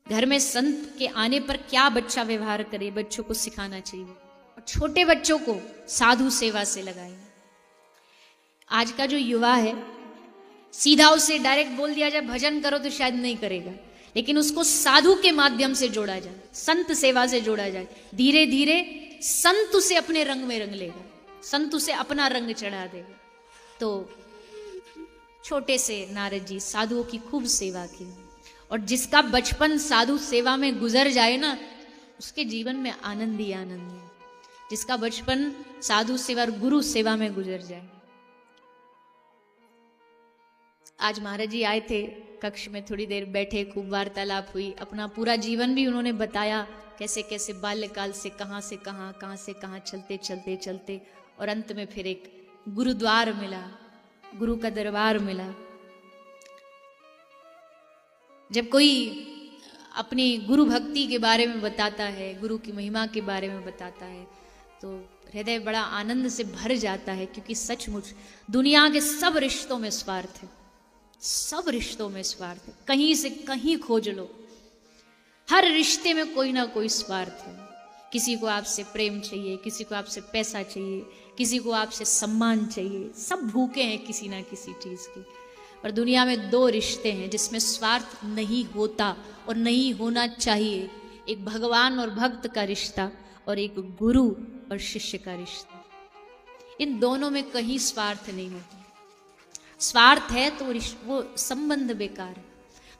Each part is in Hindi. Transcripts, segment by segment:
घर में संत के आने पर क्या बच्चा व्यवहार करे, बच्चों को सिखाना चाहिए। और छोटे बच्चों को साधु सेवा से लगाए। आज का जो युवा है, सीधा उसे डायरेक्ट बोल दिया जाए भजन करो तो शायद नहीं करेगा, लेकिन उसको साधु के माध्यम से जोड़ा जाए, संत सेवा से जोड़ा जाए, धीरे धीरे संत उसे अपने रंग में रंग लेगा, संत उसे अपना रंग चढ़ा देगा। तो छोटे से नारद जी साधुओं की खूब सेवा की, और जिसका बचपन साधु सेवा में गुजर जाए ना, उसके जीवन में आनंद ही आनंद है। जिसका बचपन साधु सेवा और गुरु सेवा में गुजर जाए। आज महाराज जी आए थे कक्ष में, थोड़ी देर बैठे, खूब वार्तालाप हुई, अपना पूरा जीवन भी उन्होंने बताया, कैसे कैसे बाल्यकाल से कहाँ से कहाँ चलते चलते चलते, और अंत में फिर एक गुरुद्वार मिला, गुरु का दरबार मिला। जब कोई अपनी गुरु भक्ति के बारे में बताता है, गुरु की महिमा के बारे में बताता है, तो हृदय बड़ा आनंद से भर जाता है, क्योंकि सचमुच दुनिया के सब रिश्तों में स्वार्थ है, सब रिश्तों में स्वार्थ है। कहीं से कहीं खोज लो, हर रिश्ते में कोई ना कोई स्वार्थ है। किसी को आपसे प्रेम चाहिए, किसी को आपसे पैसा चाहिए, किसी को आपसे सम्मान चाहिए, सब भूखे हैं किसी ना किसी चीज के। और दुनिया में दो रिश्ते हैं जिसमें स्वार्थ नहीं होता और नहीं होना चाहिए, एक भगवान और भक्त का रिश्ता, और एक गुरु और शिष्य का रिश्ता। इन दोनों में कहीं स्वार्थ नहीं होता। स्वार्थ है तो वो संबंध बेकार है।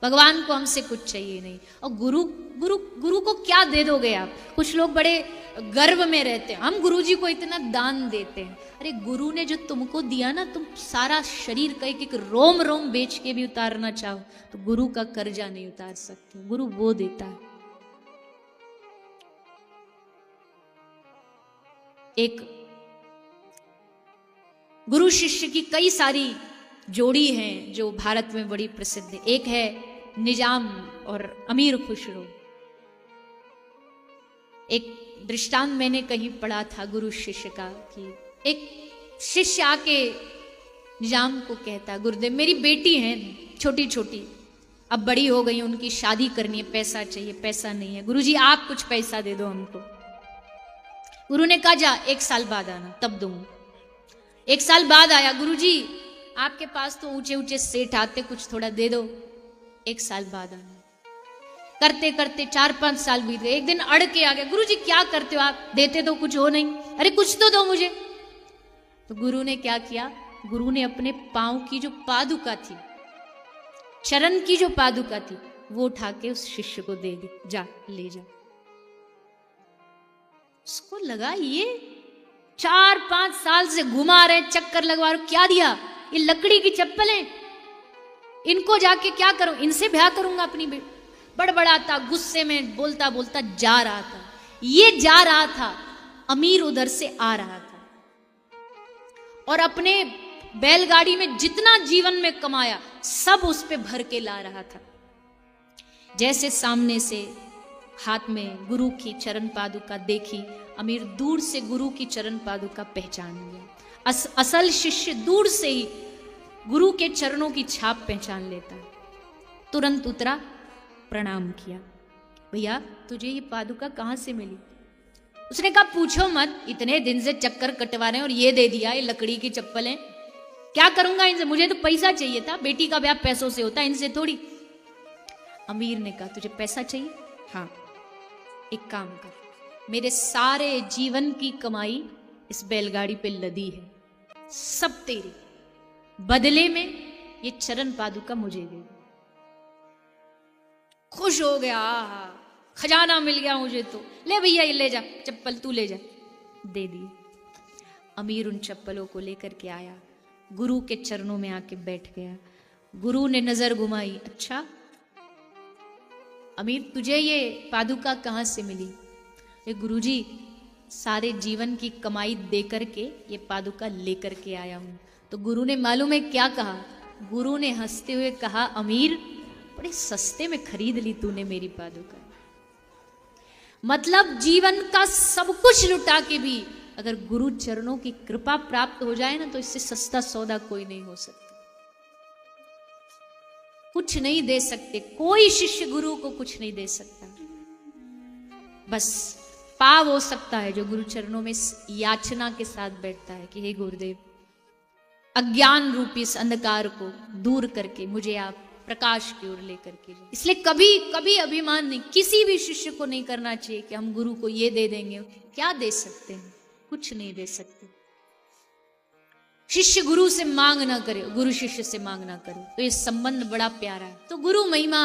भगवान को हमसे कुछ चाहिए नहीं, और गुरु गुरु गुरु को क्या दे दोगे आप। कुछ लोग बड़े गर्व में रहते हैं, हम गुरु जी को इतना दान देते हैं। अरे गुरु ने जो तुमको दिया ना, तुम सारा शरीर का एक एक रोम रोम बेच के भी उतारना चाहो तो गुरु का कर्जा नहीं उतार सकते। गुरु वो देता है। एक गुरु शिष्य की कई सारी जोड़ी हैं जो भारत में बड़ी प्रसिद्ध है। एक है निजाम और अमीर खुसरो। एक दृष्टांत मैंने कहीं पढ़ा था गुरु शिष्य का, कि एक शिष्य आके निजाम को कहता, गुरुदेव मेरी बेटी है छोटी छोटी, अब बड़ी हो गई, उनकी शादी करनी है, पैसा चाहिए, पैसा नहीं है, गुरुजी आप कुछ पैसा दे दो हमको। गुरु ने कहा जा 1 साल बाद आना तब दूंगा। 1 साल बाद आया, गुरुजी आपके पास तो ऊंचे ऊंचे सेठ आते, कुछ थोड़ा दे दो। 1 साल बाद आना। करते करते 4-5 साल बीत गए। एक दिन अड़ के आ गया, गुरुजी क्या करते हो आप, देते तो कुछ हो नहीं, अरे कुछ तो दो मुझे। तो गुरु ने क्या किया, गुरु ने अपने पांव की जो पादुका थी, चरण की जो पादुका थी, वो उठा के उस शिष्य को दे दी, जा ले जा। उसको लगा ये 4-5 साल से घुमा रहे, चक्कर लगवा रहे, क्या दिया, ये लकड़ी की चप्पलें, इनको जाके क्या करूं, इनसे ब्याह करूंगा अपनी बेटी। बड़बड़ाता, गुस्से में बोलता बोलता जा रहा था। ये जा रहा था, अमीर उधर से आ रहा था, और अपने बैलगाड़ी में जितना जीवन में कमाया सब उस पे भर के ला रहा था। जैसे सामने से हाथ में गुरु की चरण पादुका देखी, अमीर दूर से गुरु की चरण पादुका पहचान लिया। असल शिष्य दूर से ही गुरु के चरणों की छाप पहचान लेता है। तुरंत उतरा, प्रणाम किया, भैया तुझे ये पादुका कहां से मिली। उसने कहा पूछो मत, इतने दिन से चक्कर कटवा रहे हैं और ये दे दिया, ये लकड़ी की चप्पलें, क्या करूंगा इनसे, मुझे तो पैसा चाहिए था, बेटी का ब्याह पैसों से होता है, इनसे थोड़ी। अमीर ने कहा तुझे पैसा चाहिए, हाँ एक काम कर, मेरे सारे जीवन की कमाई इस बैलगाड़ी पे लदी है, सब तेरी, बदले में ये चरण पादुका मुझे दे। खुश हो गया, खजाना मिल गया मुझे तो, ले भैया ये ले जा चप्पल, तू ले जा, दे दी। अमीर उन चप्पलों को लेकर के आया, गुरु के चरणों में आके बैठ गया। गुरु ने नजर घुमाई, अच्छा अमीर तुझे ये पादुका कहां से मिली। ये गुरुजी सारे जीवन की कमाई दे करके ये पादुका लेकर के आया हूं। तो गुरु ने मालूम है क्या कहा, गुरु ने हंसते हुए कहा, अमीर बड़े सस्ते में खरीद ली तूने मेरी पादुका। मतलब जीवन का सब कुछ लुटा के भी अगर गुरु चरणों की कृपा प्राप्त हो जाए ना, तो इससे सस्ता सौदा कोई नहीं हो सकता। कुछ नहीं दे सकते, कोई शिष्य गुरु को कुछ नहीं दे सकता। बस पाव हो सकता है जो गुरु चरणों में याचना के साथ बैठता है कि हे गुरुदेव, अज्ञान रूपी इस अंधकार को दूर करके मुझे आप प्रकाश की ओर लेकर के जाए। इसलिए कभी कभी अभिमान नहीं, किसी भी शिष्य को नहीं करना चाहिए कि हम गुरु को ये दे देंगे। क्या दे सकते हैं? कुछ नहीं दे सकते। शिष्य गुरु से मांग ना करे, गुरु शिष्य से मांग ना करे, तो ये संबंध बड़ा प्यारा है। तो गुरु महिमा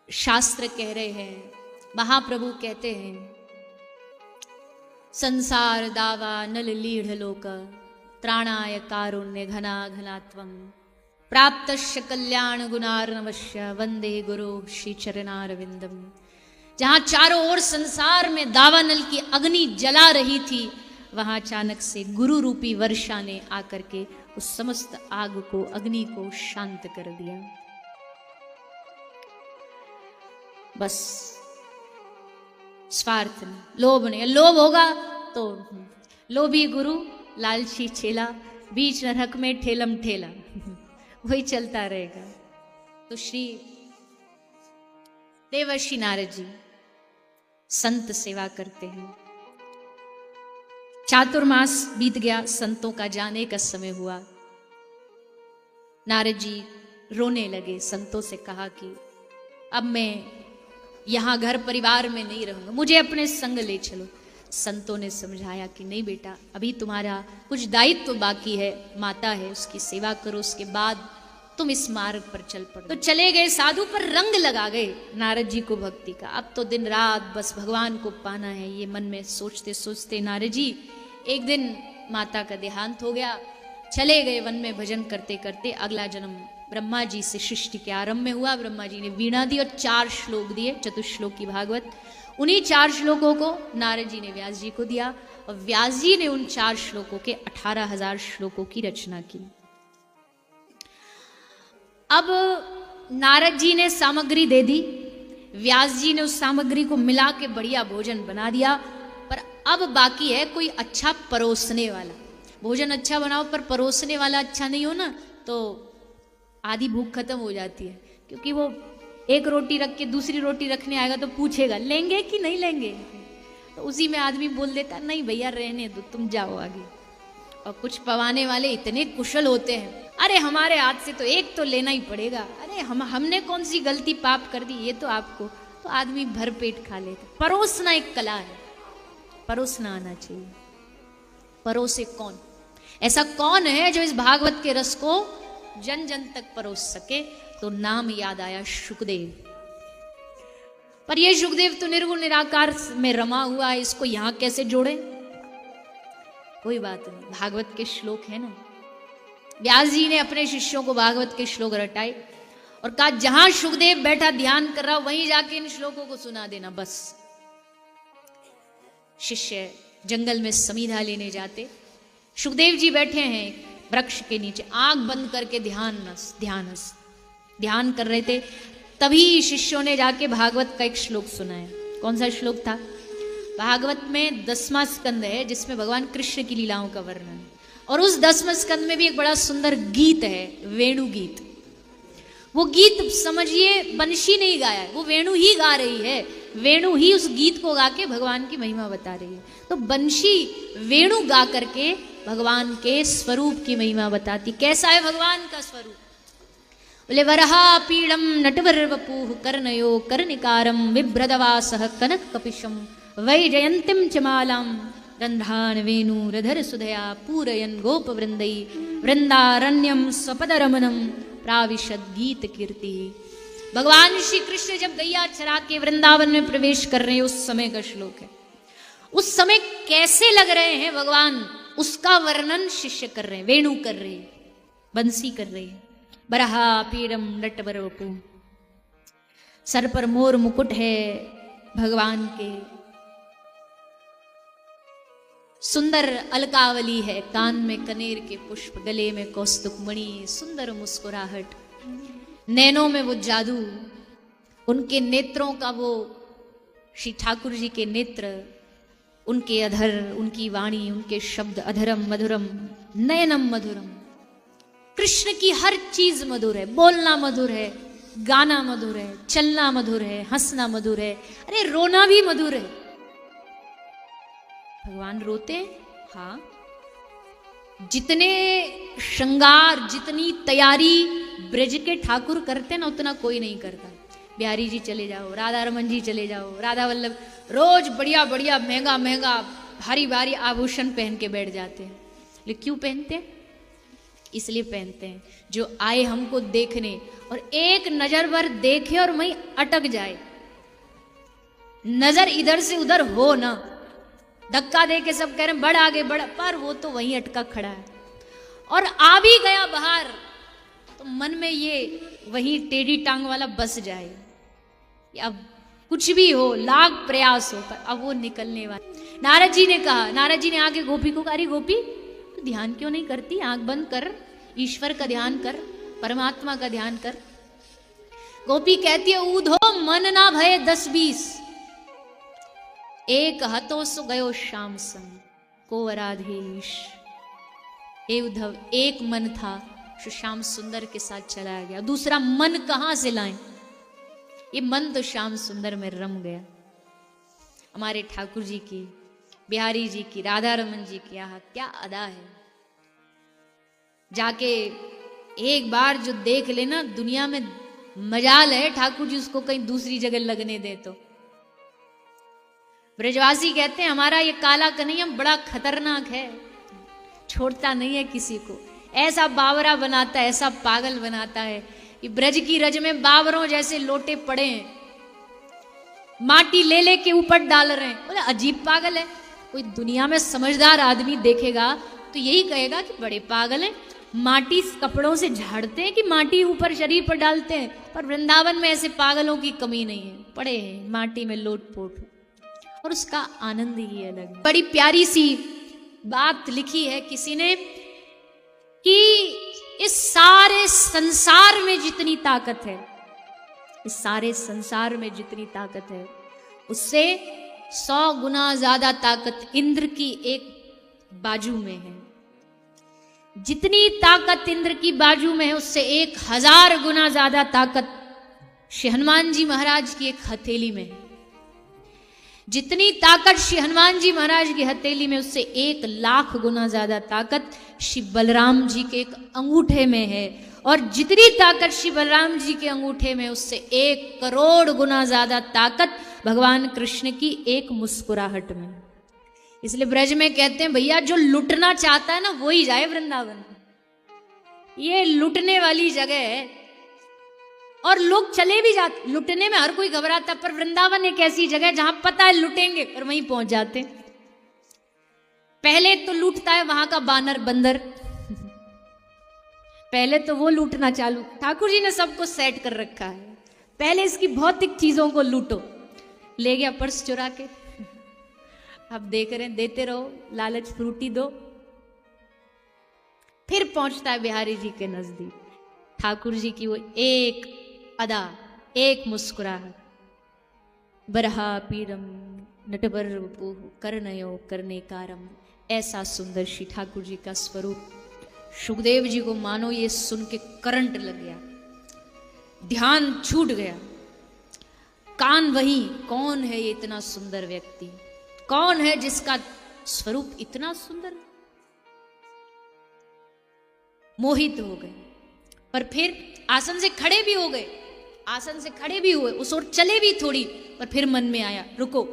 शास्त्र कह रहे हैं, महाप्रभु कहते हैं, संसार दावा नल लीढ़ लोक त्राणाय कारुण्य घना घनात्वं प्राप्तश्य कल्याण गुणार्णवश्य वंदे गुरु श्री चरणारविंदम। जहां चारों ओर संसार में दावानल की अग्नि जला रही थी, वहां अचानक से गुरु रूपी वर्षा ने आकर के उस समस्त आग को, अग्नि को शांत कर दिया। बस स्वार्थ नहीं, लोभ नहीं। लोभ होगा तो लोभी गुरु लालची चेला, बीच नरक में ठेलम ठेला वही चलता रहेगा। तो श्री देवर्षि नारद जी संत सेवा करते हैं। चातुर्मास बीत गया, संतों का जाने का समय हुआ। नारद जी रोने लगे, संतों से कहा कि अब मैं यहां घर परिवार में नहीं रहूंगा, मुझे अपने संग ले चलो। संतों ने समझाया कि नहीं बेटा, अभी तुम्हारा कुछ दायित्व बाकी है, माता है उसकी सेवा करो, उसके बाद तुम इस मार्ग पर चल पड़ो। तो चले गए, साधु पर रंग लगा गए नारद जी को भक्ति का। अब तो दिन रात बस भगवान को पाना है, ये मन में सोचते सोचते नारद जी एक दिन माता का देहांत हो गया, चले गए वन में भजन करते करते। अगला जन्म ब्रह्मा जी से सृष्टि के आरंभ में हुआ। ब्रह्मा जी ने वीणा दी और 4 श्लोक दिए, चतुश्लोक की भागवत। उन्हीं 4 श्लोकों को नारद जी ने व्यास जी को दिया और व्यास जी ने उन 4 श्लोकों के 18,000 श्लोकों की रचना की। अब नारद जी ने सामग्री दे दी, व्यास जी ने उस सामग्री को मिला के बढ़िया भोजन बना दिया, पर अब बाकी है कोई अच्छा परोसने वाला। भोजन अच्छा बनाओ पर परोसने वाला अच्छा नहीं हो ना, तो आधी भूख खत्म हो जाती है। क्योंकि वो एक रोटी रख के दूसरी रोटी रखने आएगा तो पूछेगा लेंगे कि नहीं लेंगे, तो उसी में आदमी बोल देता नहीं भैया रहने दो, तुम जाओ आगे। और कुछ पवाने वाले इतने कुशल होते हैं, अरे हमारे हाथ से तो एक तो लेना ही पड़ेगा, अरे हमने कौन सी गलती पाप कर दी, ये तो आपको, तो आदमी भर पेट खा लेता। परोसना एक कला है, परोसना आना चाहिए। परोसे कौन? ऐसा कौन है जो इस भागवत के रस को जन जन तक परोस सके? तो नाम याद आया शुकदेव। पर यह शुकदेव तो निर्गुण निराकार में रमा हुआ है, इसको यहां कैसे जोड़े? कोई बात नहीं, भागवत के श्लोक है ना। व्यास जी ने अपने शिष्यों को भागवत के श्लोक रटाए और कहा जहां शुकदेव बैठा ध्यान कर रहा वहीं जाके इन श्लोकों को सुना देना। बस शिष्य जंगल में समीधा लेने जाते, शुकदेव जी बैठे हैं वृक्ष के नीचे, आंख बंद करके ध्यान कर रहे थे। तभी शिष्यों ने जाके भागवत का एक श्लोक सुनाया। कौन सा श्लोक था? भागवत में 10वां स्कंद है जिसमें भगवान कृष्ण की लीलाओं का वर्णन है, और उस 10वें स्कंद में भी एक बड़ा सुंदर गीत है, वेणु गीत। वो गीत समझिए बंशी नहीं गाया है, वो वेणु ही गा रही है, वेणु ही उस गीत को गा के भगवान की महिमा बता रही है। तो बंशी वेणु गा करके भगवान के स्वरूप की महिमा बताती। कैसा है भगवान का स्वरूप? बोले वरहा पीड़म नटवर वपुः कर्णयो कर्णिकारम बिभ्रदवासः कनक कपिशम वैजयंतीम च मालां रंध्रान वेणु रधर सुधया पूरयन गोप वृंदै वृंदारण्यम स्वपदरमणम प्राविशद गीत कीर्ति। भगवान श्री कृष्ण जब गैया चरा के वृंदावन में प्रवेश कर रहे हैं, उस समय का श्लोक है। उस समय कैसे लग रहे हैं भगवान, उसका वर्णन शिष्य कर रहे हैं, वेणु कर रहे हैं, बंसी कर रहे हैं। बरहा पीड़म नटवर वपु, सर पर मोर मुकुट है भगवान के, सुंदर अलकावली है, कान में कनेर के पुष्प, गले में कौस्तुभ मणि, सुंदर मुस्कुराहट, नैनों में वो जादू, उनके नेत्रों का वो श्री ठाकुर जी के नेत्र, उनके अधर, उनकी वाणी, उनके शब्द अधरम मधुरम नयनम मधुरम। कृष्ण की हर चीज मधुर है, बोलना मधुर है, गाना मधुर है, चलना मधुर है, हंसना मधुर है, अरे रोना भी मधुर है। भगवान रोते हैं, हाँ। जितने श्रृंगार, जितनी तैयारी ब्रज के ठाकुर करते हैं ना, उतना कोई नहीं करता। बिहारी जी चले जाओ, राधा रमन जी चले जाओ, राधा वल्लभ रोज बढ़िया बढ़िया महंगा महंगा भारी भारी आभूषण पहन के बैठ जाते हैं। लेकिन क्यों पहनते हैं? इसलिए पहनते हैं जो आए हमको देखने और एक नजर भर देखे और वहीं अटक जाए, नजर इधर से उधर हो ना। धक्का दे के सब कह रहे हैं बढ़ आगे बढ़, पर वो तो वहीं अटका खड़ा है। और आ भी गया बाहर तो मन में ये वही टेढ़ी टांग वाला बस जाए। अब कुछ भी हो, लाख प्रयास हो, पर अब वो निकलने वाला। नारद जी ने कहा, नारद जी ने आके गोपी को कहा, अरे गोपी तो ध्यान क्यों नहीं करती? आंख बंद कर, ईश्वर का ध्यान कर, परमात्मा का ध्यान कर। गोपी कहती है, ऊधो मन ना भय 10-20, एक हतो सो गयो श्याम संग को राधेश। हे उद्धव, एक मन था जो श्याम सुंदर के साथ चला गया, दूसरा मन कहां से लाएं? ये मन तो श्याम सुंदर में रम गया। हमारे ठाकुर जी की, बिहारी जी की, राधा रमन जी की यहाँ क्या अदा है। जाके एक बार जो देख लेना, दुनिया में मजाल है ठाकुर जी उसको कहीं दूसरी जगह लगने दे तो। ब्रजवासी कहते हैं हमारा ये काला कन्हैया बड़ा खतरनाक है, छोड़ता नहीं है किसी को, ऐसा बावरा बनाता है, ऐसा पागल बनाता है। ये ब्रज की रज में बावरों जैसे लोटे पड़े हैं, माटी ले ले के ऊपर डाल रहे हैं। बोले अजीब पागल है। कोई दुनिया में समझदार आदमी देखेगा तो यही कहेगा कि बड़े पागल हैं, माटी कपड़ों से झाड़ते हैं कि माटी ऊपर शरीर पर डालते हैं। पर वृंदावन में ऐसे पागलों की कमी नहीं है, पड़े हैं माटी में लोट-पोट, और उसका आनंद ही अलग है। बड़ी प्यारी सी बात लिखी है किसी ने कि इस सारे संसार में जितनी ताकत है, इस सारे संसार में जितनी ताकत है, उससे 100 गुना ज्यादा ताकत इंद्र की एक बाजू में है। जितनी ताकत इंद्र की बाजू में है, उससे 1000 गुना ज्यादा ताकत श्री हनुमान जी महाराज की एक हथेली में है। जितनी ताकत श्री हनुमान जी महाराज की हथेली में, उससे 1,00,000 गुना ज्यादा ताकत श्री बलराम जी के एक अंगूठे में है। और जितनी ताकत श्री बलराम जी के अंगूठे में, उससे 1 करोड़ गुना ज्यादा ताकत भगवान कृष्ण की एक मुस्कुराहट में। इसलिए ब्रज में कहते हैं भैया जो लुटना चाहता है ना, वो ही जाए वृंदावन। ये लुटने वाली जगह है और लोग चले भी जाते, लुटने में हर कोई घबराता, पर वृंदावन एक ऐसी जगह है जहां पता है लुटेंगे और वहीं पहुंच जाते। पहले तो लूटता है वहां का बानर बंदर, पहले तो वो लूटना चालू। ठाकुर जी ने सबको सेट कर रखा है, पहले इसकी भौतिक चीजों को लूटो। ले गया पर्स चुरा के, अब देख रहे हैं, देते रहो, लालच फ्रूटी दो। फिर पहुंचता है बिहारी जी के नजदीक, ठाकुर जी की वो एक अदा, एक मुस्कुराहट। बरहा पीरम नटवर करनयो करनेकारम, ऐसा सुंदर श्री ठाकुर जी का स्वरूप। सुखदेव जी को मानो ये सुन के करंट लग गया, ध्यान छूट गया, कान वही, कौन है ये इतना सुंदर व्यक्ति, कौन है जिसका स्वरूप इतना सुंदर। मोहित हो गए, पर फिर आसन से खड़े भी हो गए, आसन से खड़े भी हुए, उस ओर चले भी थोड़ी, पर फिर मन में आया रुको,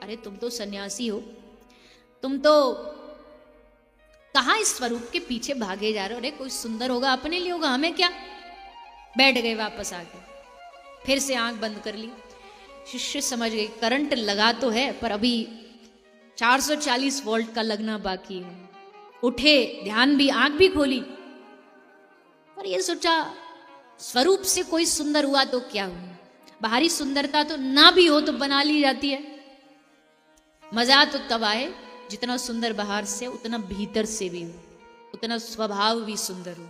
अरे तुम तो सन्यासी हो, तुम तो कहां इस स्वरूप के पीछे भागे जा रहे हो? अरे कोई सुंदर होगा, अपने लिए होगा, हमें क्या। बैठ गए वापस आके, फिर से आंख बंद कर ली। शिष्य समझ गए करंट लगा तो है, पर अभी 440 वोल्ट का लगना बाकी है। उठे, ध्यान भी, आंख भी खोली, पर ये सोचा स्वरूप से कोई सुंदर हुआ तो क्या हुआ, बाहरी सुंदरता तो ना भी हो तो बना ली जाती है। मजा तो तब आए जितना सुंदर बाहर से, उतना भीतर से भी हो, उतना स्वभाव भी सुंदर हो।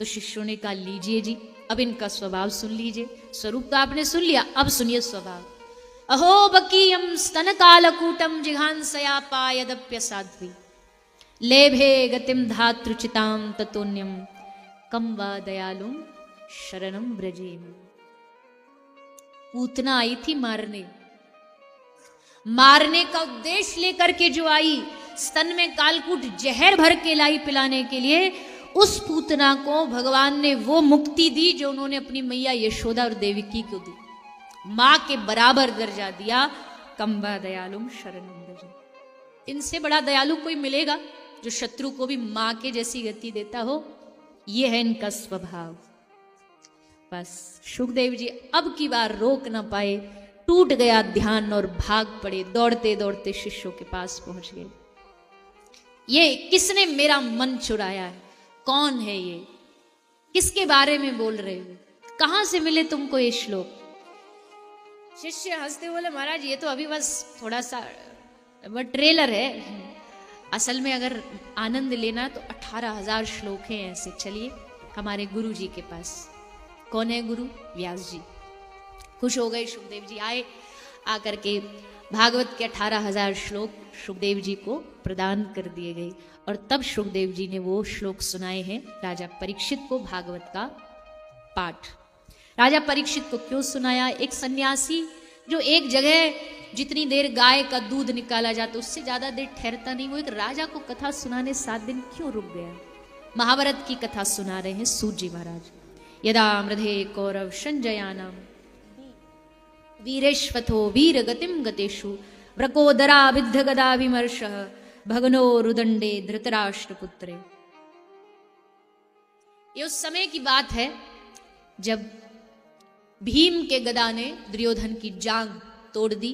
तो शिष्यों ने कहा लीजिए जी, अब इनका स्वभाव सुन लीजिए। स्वरूप तो आपने सुन लिया, अब सुनिए स्वभाव। अहो बकीयम स्तन कालकूटम जिघांसया पायदप्य साध्वी लेभे गतिम धातृचिताम ततोन्यम कम वा दयालुम शरणम ब्रजेम। पूतना आई थी मारने का उद्देश्य लेकर के जो आई, स्तन में कालकूट जहर भर के लाई पिलाने के लिए, उस पूतना को भगवान ने वो मुक्ति दी जो उन्होंने अपनी मैया यशोदा और देवकी को दी। मां के बराबर दर्जा दिया। कम्बा दयालुम शरणम ब्रजेम। इनसे बड़ा दयालु कोई मिलेगा जो शत्रु को भी मां के जैसी गति देता हो? ये है इनका स्वभाव। बस सुखदेव जी अब की बार रोक ना पाए, टूट गया ध्यान और भाग पड़े, दौड़ते दौड़ते शिष्यों के पास पहुंच गए। ये किसने मेरा मन चुराया है? कौन है ये? किसके बारे में बोल रहे हो? कहां से मिले तुमको ये श्लोक? शिष्य हंसते बोले, महाराज ये तो अभी बस थोड़ा सा ट्रेलर है, असल में अगर आनंद लेना तो 18,000 श्लोक हैं ऐसे। चलिए हमारे गुरु जी के पास। कौन है गुरु? व्यास जी। खुश हो गए सुखदेव जी, आए, आकर के भागवत के 18,000 श्लोक सुखदेव जी को प्रदान कर दिए गए। और तब सुखदेव जी ने वो श्लोक सुनाए हैं राजा परीक्षित को, भागवत का पाठ। राजा परीक्षित को क्यों सुनाया? एक सन्यासी जो एक जगह जितनी देर गाय का दूध निकाला जाता उससे ज्यादा देर ठहरता नहीं, वो एक राजा को कथा सुनाने 7 दिन क्यों रुक गया? महाभारत की कथा सुना रहे हैं सूत जी महाराज। यदा मृधे कौरव संजयानाम वीरेश्वथो वीर गतिम गतेषु व्रकोदरा विद्ध गदा विमर्शः भगनो रुदंडे धृतराष्ट्र पुत्रे। ये उस समय की बात है जब भीम के गदा ने दुर्योधन की जांग तोड़ दी।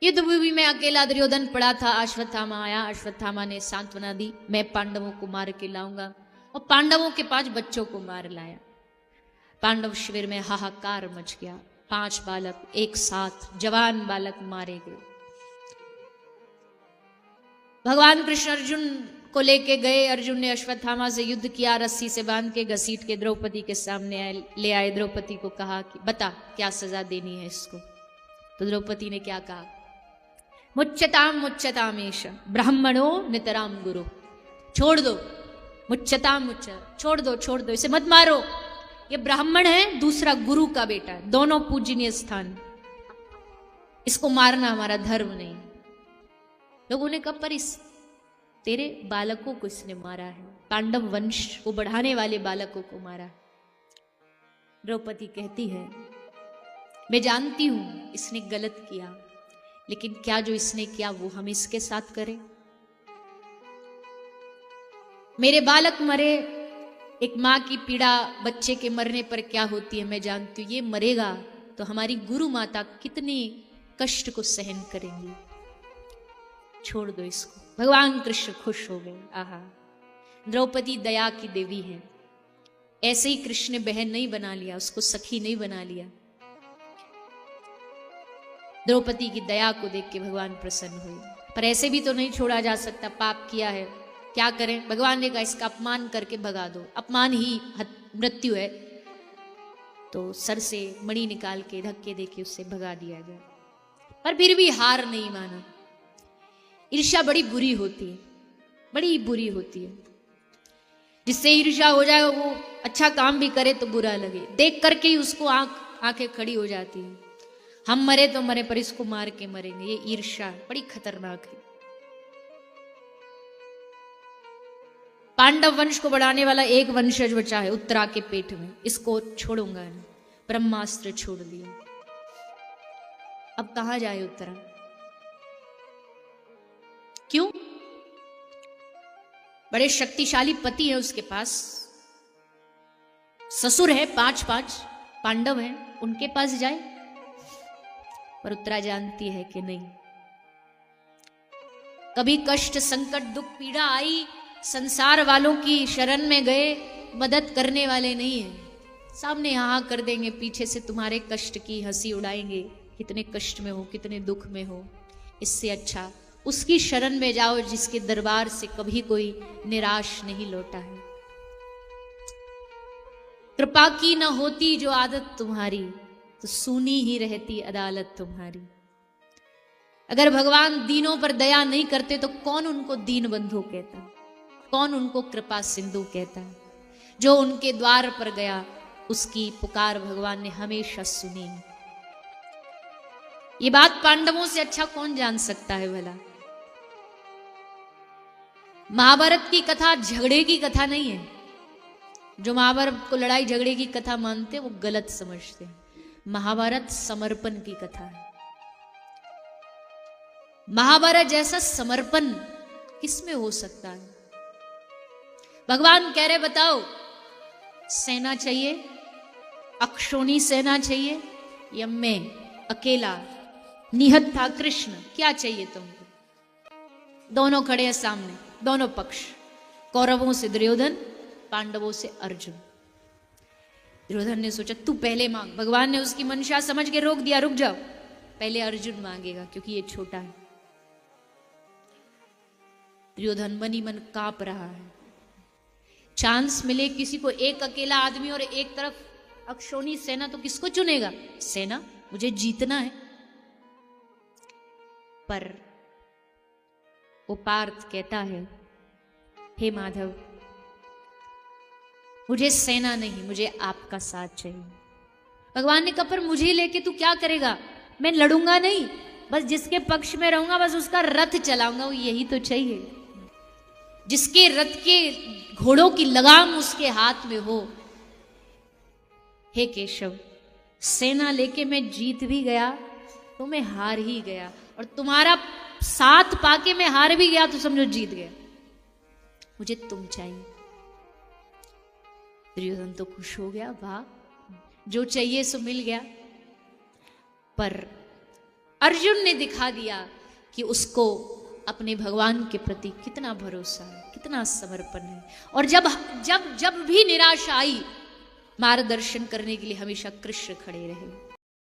युद्ध भूमि में अकेला दुर्योधन पड़ा था। अश्वत्थामा आया, अश्वत्थामा ने सांत्वना दी, मैं पांडवों को मार के लाऊंगा, और पांडवों के 5 बच्चों को मार लाया। पांडव शिविर में हाहाकार मच गया। 5 बालक एक साथ, जवान बालक मारे गए। भगवान कृष्ण अर्जुन को लेके गए। अर्जुन ने अश्वत्थामा से युद्ध किया, रस्सी से बांध के घसीट के द्रौपदी के सामने ले आए। द्रौपदी को कहा कि बता क्या सजा देनी है इसको। तो द्रौपदी ने क्या कहा? मुच्यताम मुच्यतामेश ब्राह्मणो नितराम गुरु। छोड़ दो, मुच्यताम मुच्च, छोड़ दो, इसे मत मारो। ये ब्राह्मण है, दूसरा गुरु का बेटा है, दोनों पूजनीय स्थान, इसको मारना हमारा धर्म नहीं। लोगों ने कहा पर इस तेरे बालकों को इसने मारा है, पांडव वंश को बढ़ाने वाले बालकों को मारा। द्रौपदी कहती है मैं जानती हूं इसने गलत किया, लेकिन क्या जो इसने किया वो हम इसके साथ करें? मेरे बालक मरे, एक मां की पीड़ा बच्चे के मरने पर क्या होती है मैं जानती हूं। ये मरेगा तो हमारी गुरु माता कितने कष्ट को सहन करेंगी। छोड़ दो इसको। भगवान कृष्ण खुश हो गए। आहा, द्रौपदी दया की देवी है। ऐसे ही कृष्ण ने बहन नहीं बना लिया, उसको सखी नहीं बना लिया। द्रौपदी की दया को देख के भगवान प्रसन्न हुए। पर ऐसे भी तो नहीं छोड़ा जा सकता, पाप किया है, क्या करें? भगवान ने कहा इसका अपमान करके भगा दो, अपमान ही मृत्यु है। तो सर से मणि निकाल के धक्के देके उससे भगा दिया गया। पर फिर भी हार नहीं माना। ईर्ष्या बड़ी बुरी होती है, बड़ी बुरी होती है। जिससे ईर्ष्या हो जाए वो अच्छा काम भी करे तो बुरा लगे, देख करके ही उसको आंखें खड़ी हो जाती है। हम मरे तो मरे पर इसको मार के मरेंगे, ये ईर्ष्या बड़ी खतरनाक है। पांडव वंश को बढ़ाने वाला एक वंशज बचा है उत्तरा के पेट में, इसको छोड़ूंगा नहीं। ब्रह्मास्त्र छोड़ दिया। अब कहां जाए उत्तरा? क्यों? बड़े शक्तिशाली पति है उसके पास, ससुर है, 5 पांडव हैं, उनके पास जाए। पर उत्तरा जानती है कि नहीं, कभी कष्ट संकट दुख पीड़ा आई, संसार वालों की शरण में गए, मदद करने वाले नहीं है। सामने हाँ कर देंगे, पीछे से तुम्हारे कष्ट की हंसी उड़ाएंगे, कितने कष्ट में हो, कितने दुख में हो। इससे अच्छा उसकी शरण में जाओ जिसके दरबार से कभी कोई निराश नहीं लौटा है। कृपा की न होती जो आदत तुम्हारी, तो सुनी ही रहती अदालत तुम्हारी। अगर भगवान दीनों पर दया नहीं करते तो कौन उनको दीन बंधु कहता, कौन उनको कृपा सिंधु कहता। जो उनके द्वार पर गया उसकी पुकार भगवान ने हमेशा सुनी। ये बात पांडवों से अच्छा कौन जान सकता है भला। महाभारत की कथा झगड़े की कथा नहीं है। जो महाभारत को लड़ाई झगड़े की कथा मानते वो गलत समझते। महाभारत समर्पण की कथा है। महाभारत जैसा समर्पण किसमें हो सकता है। भगवान कह रहे बताओ सेना चाहिए, अक्षोणी सेना चाहिए, या मैं अकेला निहत था कृष्ण, क्या चाहिए तुमको। दोनों खड़े हैं सामने, दोनों पक्ष, कौरवों से दुर्योधन, पांडवों से अर्जुन। दुर्योधन ने सोचा तू पहले मांग। भगवान ने उसकी मंशा समझ के रोक दिया, रुक जाओ, पहले अर्जुन मांगेगा क्योंकि ये छोटा है। दुर्योधन मन ही मन कांप रहा है। चांस मिले किसी को, एक अकेला आदमी और एक तरफ अक्षोणी सेना, तो किसको चुनेगा। सेना, मुझे जीतना है। पर वो पार्थ कहता है हे माधव, मुझे सेना नहीं, मुझे आपका साथ चाहिए। भगवान ने कहा पर मुझे लेके तू क्या करेगा। मैं लड़ूंगा नहीं, बस जिसके पक्ष में रहूंगा बस उसका रथ चलाऊंगा, वो यही तो चाहिए। जिसके रथ के घोड़ों की लगाम उसके हाथ में हो। हे केशव, सेना लेके मैं जीत भी गया तो मैं हार ही गया, और तुम्हारा साथ पाके मैं हार भी गया तो समझो जीत गया। मुझे तुम चाहिए। दुर्योधन तो खुश हो गया, वाह जो चाहिए सो मिल गया। पर अर्जुन ने दिखा दिया कि उसको अपने भगवान के प्रति कितना भरोसा है, कितना समर्पण है। और जब जब जब भी निराशा आई, मार्गदर्शन करने के लिए हमेशा कृष्ण खड़े रहे।